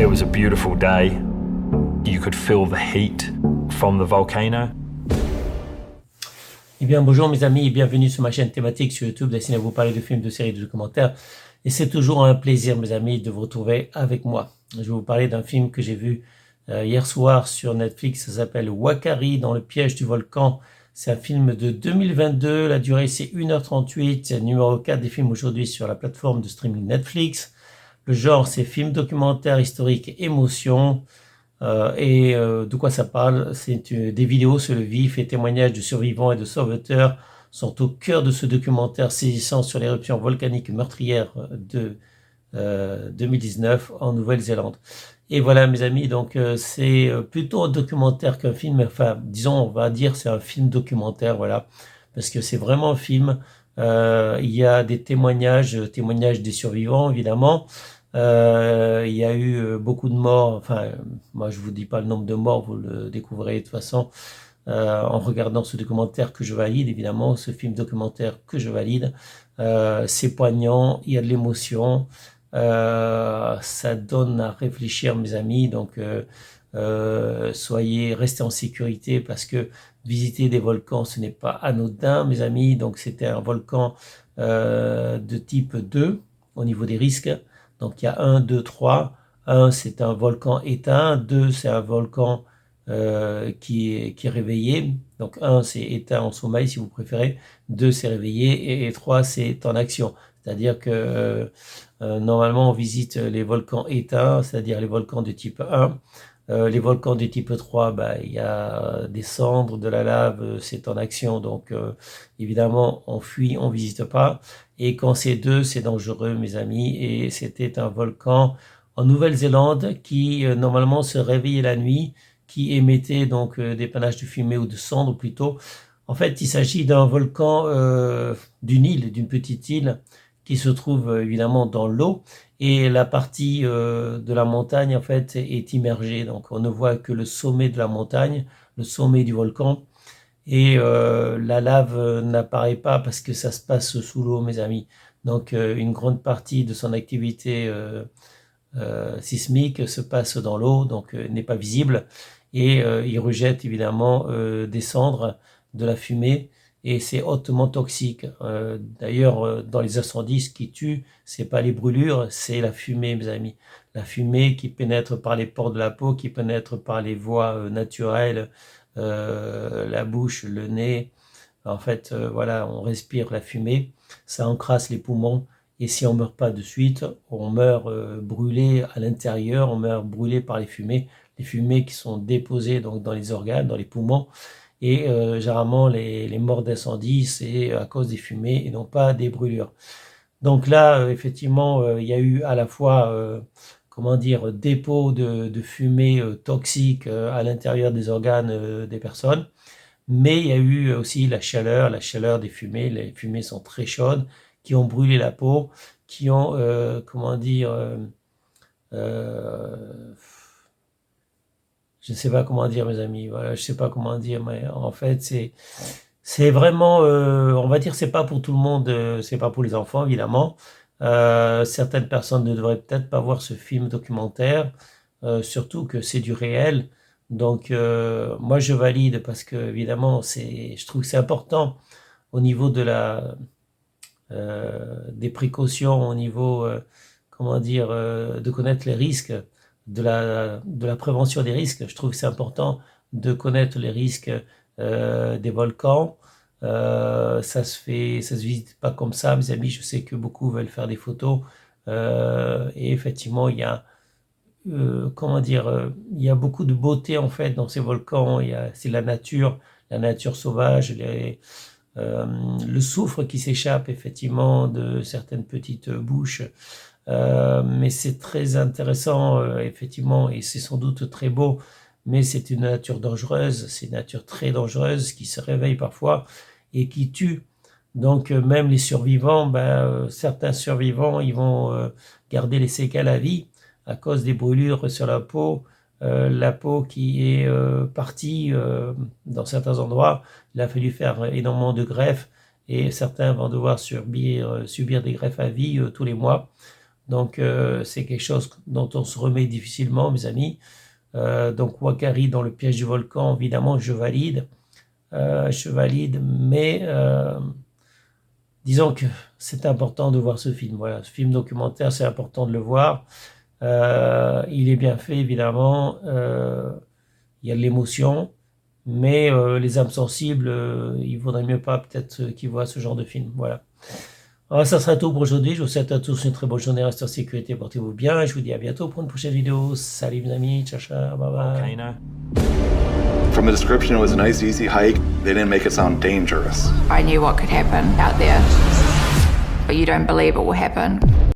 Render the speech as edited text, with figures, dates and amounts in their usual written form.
It was a beautiful day. You could feel the heat from the volcano. Eh bien, bonjour mes amis et bienvenue sur ma chaîne thématique sur YouTube destinée à vous parler de films, de séries, de documentaires. Et c'est toujours un plaisir, mes amis, de vous retrouver avec moi. Je vais vous parler d'un film que j'ai vu hier soir sur Netflix. Ça s'appelle Wakari dans le piège du volcan. C'est un film de 2022. La durée, c'est 1h38. C'est le numéro 4 des films aujourd'hui sur la plateforme de streaming Netflix. Le genre, c'est film documentaire, historique, émotion. De quoi ça parle? C'est des vidéos sur le vif et témoignages de survivants et de sauveteurs sont au cœur de ce documentaire saisissant sur l'éruption volcanique meurtrière de 2019 en Nouvelle-Zélande. Et voilà mes amis, donc c'est plutôt un documentaire qu'un film, enfin disons on va dire c'est un film documentaire, voilà, parce que c'est vraiment un film. Il y a des témoignages des survivants évidemment. Il y a eu beaucoup de morts, enfin moi je vous dis pas le nombre de morts, vous le découvrirez de toute façon en regardant ce documentaire que je valide, évidemment, ce film documentaire que je valide. C'est poignant, il y a de l'émotion, ça donne à réfléchir mes amis, donc restez en sécurité parce que visiter des volcans ce n'est pas anodin mes amis, donc c'était un volcan de type 2 au niveau des risques. Donc il y a 1, 2, 3. 1, c'est un volcan éteint. 2, c'est un volcan qui est réveillé. Donc 1, c'est éteint en sommeil si vous préférez. 2, c'est réveillé. Et 3, c'est en action. C'est-à-dire que normalement, on visite les volcans éteints, c'est-à-dire les volcans de type 1. Les volcans de type 3, il y a des cendres, de la lave, c'est en action. Donc évidemment, on fuit, on visite pas. Et quand c'est 2, c'est dangereux, mes amis. Et c'était un volcan en Nouvelle-Zélande qui, normalement, se réveillait la nuit, qui émettait donc des panaches de fumée ou de cendres plutôt. En fait, il s'agit d'un volcan d'une île, d'une petite île qui se trouve évidemment dans l'eau. Et la partie de la montagne, en fait, est immergée. Donc, on ne voit que le sommet de la montagne, le sommet du volcan. Et la lave n'apparaît pas parce que ça se passe sous l'eau, mes amis. Donc une grande partie de son activité sismique se passe dans l'eau, donc n'est pas visible. Et il rejette évidemment des cendres, de la fumée, et c'est hautement toxique. D'ailleurs, dans les incendies, ce qui tue, c'est pas les brûlures, c'est la fumée, mes amis. La fumée qui pénètre par les pores de la peau, qui pénètre par les voies naturelles, la bouche, le nez. En fait, voilà, on respire la fumée, ça encrasse les poumons. Et si on meurt pas de suite, on meurt brûlé à l'intérieur, on meurt brûlé par les fumées qui sont déposées donc dans les organes, dans les poumons. Et généralement, les morts d'incendie, c'est à cause des fumées et non pas des brûlures. Donc là, effectivement, il y a eu à la fois, comment dire, dépôt de fumée toxique à l'intérieur des organes des personnes, mais il y a eu aussi la chaleur des fumées. Les fumées sont très chaudes, qui ont brûlé la peau, qui ont, comment dire, euh, je ne sais pas comment dire, mes amis. Voilà, je sais pas comment dire, mais en fait, c'est vraiment, on va dire, c'est pas pour tout le monde, c'est pas pour les enfants, évidemment. Certaines personnes ne devraient peut-être pas voir ce film documentaire, surtout que c'est du réel. Donc, moi, je valide parce que, évidemment, je trouve que c'est important au niveau des précautions, au niveau, comment dire, de connaître les risques, de la prévention des risques. Je trouve que c'est important de connaître les risques des volcans. Ça se visite pas comme ça, mes amis. Je sais que beaucoup veulent faire des photos. Et effectivement, il y a, comment dire, il y a beaucoup de beauté en fait dans ces volcans. C'est la nature sauvage, euh, le soufre qui s'échappe effectivement de certaines petites bouches. Mais c'est très intéressant, effectivement, et c'est sans doute très beau, mais c'est une nature dangereuse, c'est une nature très dangereuse qui se réveille parfois et qui tue. Donc même les survivants, certains survivants, ils vont garder les séquelles à vie à cause des brûlures sur la peau qui est partie dans certains endroits. Il a fallu faire énormément de greffes et certains vont devoir subir des greffes à vie tous les mois. Donc, c'est quelque chose dont on se remet difficilement, mes amis. Donc, Wakari dans le piège du volcan, évidemment, je valide. Mais disons que c'est important de voir ce film. Voilà, ce film documentaire, c'est important de le voir. Il est bien fait, évidemment. Il y a de l'émotion. Mais les âmes sensibles, il vaudrait mieux pas peut-être qu'ils voient ce genre de film. Voilà. Alors, ça sera tout pour aujourd'hui. Je vous souhaite à tous une très bonne journée. Restez en sécurité, portez-vous bien. Je vous dis à bientôt pour une prochaine vidéo. Salut mes amis. Ciao, ciao. Bye bye. Volcano. From the description, it was a nice, easy hike. They didn't make it sound dangerous. I knew what could happen out there, but you don't believe it will happen.